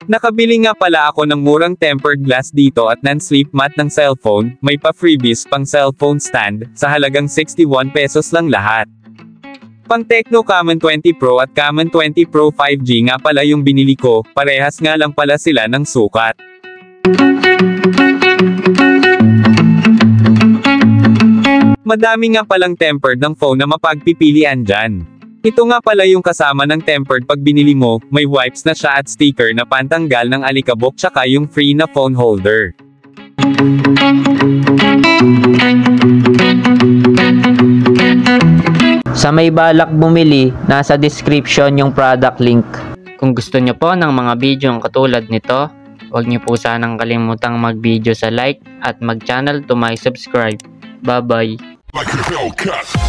Nakabili nga pala ako ng murang tempered glass dito at non-slip mat ng cellphone, may pa freebies pang cellphone stand, sa halagang 61 pesos lang lahat. Pang Tecno Camon 20 Pro at Camon 20 Pro 5G nga pala yung binili ko, parehas nga lang pala sila ng sukat. Madami nga palang tempered ng phone na mapagpipilian dyan. Ito nga pala yung kasama ng tempered pag binili mo, may wipes na siya at sticker na pantanggal ng alikabok tsaka yung free na phone holder. Sa may balak bumili, nasa description yung product link. Kung gusto nyo po ng mga video katulad nito, huwag nyo po sanang kalimutang mag-video sa like at mag-channel to my subscribe. Bye-bye!